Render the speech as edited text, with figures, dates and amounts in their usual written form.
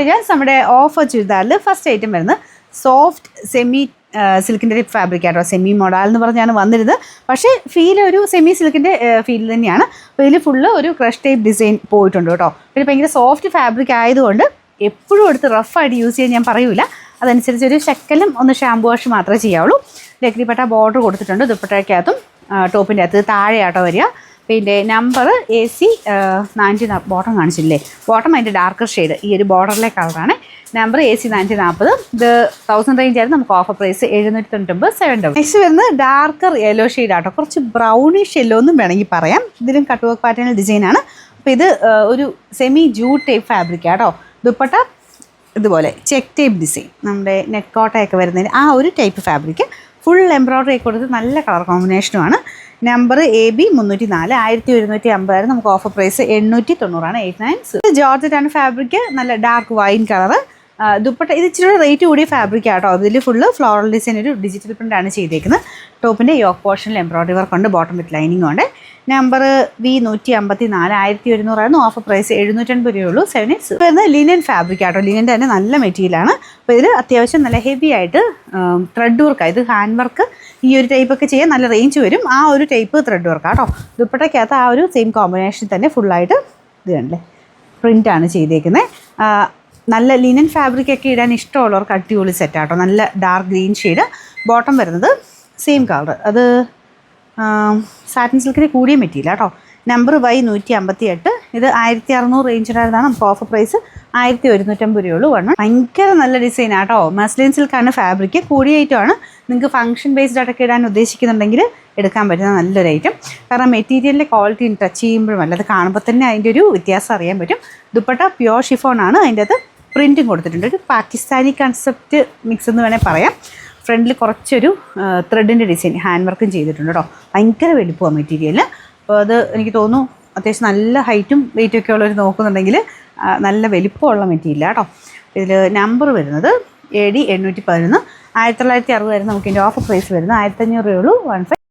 വിജാൻസ് നമ്മുടെ offer ചുരിദാറിൽ first item വരുന്നത് soft semi സിൽക്കിൻ്റെ ഒരു ഫാബ്രിക് ആട്ടോ. സെമി മോഡൽ എന്ന് പറഞ്ഞാണ് വന്നിരുന്നത്. പക്ഷേ ഫീൽ ഒരു സെമി സിൽക്കിൻ്റെ ഫീൽ തന്നെയാണ്. അപ്പോൾ ഇതിൽ ഫുള്ള് ഒരു ക്രഷ് ടൈപ്പ് ഡിസൈൻ പോയിട്ടുണ്ട് കേട്ടോ. പിന്നെ ഭയങ്കര സോഫ്റ്റ് ഫാബ്രിക് ആയതുകൊണ്ട് എപ്പോഴും എടുത്ത് റഫായിട്ട് യൂസ് ചെയ്യാൻ ഞാൻ പറയൂല. അതനുസരിച്ച് ഒരു ശക്കലും ഒന്ന് ഷാമ്പു വാഷ് മാത്രമേ ചെയ്യാവുള്ളൂ. ലക്രിപ്പട്ട ബോർഡർ കൊടുത്തിട്ടുണ്ട്. ദുപ്പട്ടയ്ക്കകത്തും ടോപ്പിൻ്റെ അകത്ത് താഴെയാട്ടോ വരിക. പിന്നെ നമ്പർ AC 440. ബോട്ടം കാണിച്ചില്ലേ? ബോട്ടം അതിൻ്റെ ഡാർക്കർ ഷെയ്ഡ് ഈ ഒരു ബോർഡറിലെ കളറാണ്. Number AC 440. ഇത് 1000 റേഞ്ച് ആയിരുന്നു. നമുക്ക് ഓഫർ പ്രൈസ് 799 7. നെക്സ്റ്റ് വരുന്നത് ഡാർക്കർ യെല്ലോ ഷെയ്ഡ് ആട്ടോ. കുറച്ച് ബ്രൗണിഷ് യെല്ലോ എന്നും വേണമെങ്കിൽ പറയാം. ഇതിലും കട്ട് വർക്ക് പാറ്റേണൽ ഡിസൈനാണ്. അപ്പോൾ ഇത് ഒരു സെമി ജൂട്ട് ടൈപ്പ് ഫാബ്രിക് ആട്ടോ. ദുപ്പട്ട ഇതുപോലെ ചെക്ക് ടൈപ്പ് ഡിസൈൻ, നമ്മുടെ നെറ്റ് കോട്ടയൊക്കെ വരുന്നതിന് ആ ഒരു ടൈപ്പ് ഫാബ്രിക്. ഫുൾ എംബ്രോയ്ഡറി കൊടുത്ത് നല്ല കളർ കോമ്പിനേഷനുമാണ്. Number AB 304. 1150 നമുക്ക് ഓഫർ പ്രൈസ് 890 89. ജോർജറ്റാണ് ഫാബ്രിക്. നല്ല ഡാർക്ക് വൈൻ കളറ്. ദുപ്പട്ട ഇത് ഇച്ചിരി റേറ്റ് കൂടിയ ഫാബ്രിക് ആട്ടോ. ഇതിൽ ഫുള്ള് ഫ്ലോറൽ ഡിസൈൻ ഒരു ഡിജിറ്റൽ പ്രിൻ്റാണ് ചെയ്തേക്കുന്നത്. ടോപ്പിൻ്റെ യോക്ക് പോർഷനിൽ എംബ്രോയ്ഡറി വർക്ക് ഉണ്ട്. ബോട്ടം വിത്ത് ലൈനിങ് ഉണ്ട്. Number V 154. 1100 ഓഫർ പ്രൈസ് 780 രൂപയുള്ളൂ 7. വരുന്നത് ലിനൻ ഫാബ്രിക് ആട്ടോ. ലിനൻ്റെ തന്നെ നല്ല മെറ്റീരിയലാണ്. അപ്പോൾ ഇതിൽ അത്യാവശ്യം നല്ല ഹെവി ആയിട്ട് ത്രെഡ് വർക്കാണ്. ഇത് ഹാൻഡ് വർക്ക് ഈ ഒരു ടൈപ്പൊക്കെ ചെയ്യാൻ നല്ല റേഞ്ച് വരും. ആ ഒരു ടൈപ്പ് ത്രെഡ് വർക്കാട്ടോ. ദുപ്പട്ടയ്ക്കകത്ത് ആ ഒരു സെയിം കോമ്പിനേഷൻ തന്നെ ഫുള്ളായിട്ട് ഇത് കണ്ടല്ലേ പ്രിൻ്റാണ് ചെയ്തേക്കുന്നത്. നല്ല ലിനൻ ഫാബ്രിക്കൊക്കെ ഇടാൻ ഇഷ്ടമുള്ളവർക്ക് അടിപൊളി സെറ്റാട്ടോ. നല്ല ഡാർക്ക് ഗ്രീൻ ഷെയ്ഡ്. ബോട്ടം വരുന്നത് സെയിം കളർ. അത് സാറ്റിൻ സിൽക്കിന് കൂടിയ മെറ്റീരിയൽ കേട്ടോ. Number Y 158. ഇത് 1600 റേഞ്ചിലായിരുന്നാണ്. നമുക്ക് ഓഫർ പ്രൈസ് 1150 രൂപയുള്ളൂ. ഭയങ്കര നല്ല ഡിസൈൻ ആട്ടോ. മസ്ലിൻ സിൽക്കാണ് ഫാബ്രിക്. കൂടിയ ഐറ്റമാണ്. നിങ്ങൾക്ക് ഫംഗ്ഷൻ ബേസ്ഡ് ആയിട്ടൊക്കെ ഇടാൻ ഉദ്ദേശിക്കുന്നുണ്ടെങ്കിൽ എടുക്കാൻ പറ്റുന്ന നല്ലൊരു ഐറ്റം. കാരണം മെറ്റീരിയലിൻ്റെ ക്വാളിറ്റി ടച്ച് ചെയ്യുമ്പോഴും അല്ല, അത് കാണുമ്പോൾ തന്നെ അതിൻ്റെ ഒരു വ്യത്യാസം അറിയാൻ പറ്റും. ദുപ്പട്ട പ്യോർ ഷിഫോണാണ്. അതിൻ്റെ അത് പ്രിൻറ്റും കൊടുത്തിട്ടുണ്ട്. ഒരു പാകിസ്ഥാനി കൺസെപ്റ്റ് മിക്സ് എന്ന് വേണേൽ പറയാം. ഫ്രണ്ടിൽ കുറച്ചൊരു ത്രെഡിൻ്റെ ഡിസൈൻ ഹാൻഡ് വർക്കും ചെയ്തിട്ടുണ്ട് കേട്ടോ. ഭയങ്കര വലുപ്പമാണ് മെറ്റീരിയലിന്. അപ്പോൾ അത് എനിക്ക് തോന്നുന്നു അത്യാവശ്യം നല്ല ഹൈറ്റും വെയിറ്റും ഒക്കെ ഉള്ളവർ നോക്കുന്നുണ്ടെങ്കിൽ നല്ല വലിപ്പമുള്ള മെറ്റീരിയൽ കേട്ടോ. ഇതിൽ നമ്പർ വരുന്നത് AD 811. 1960 നമുക്ക് ഇതിൻ്റെ ഓഫർ പ്രൈസ് വരുന്നത് 1500 രൂപയുള്ളൂ 15.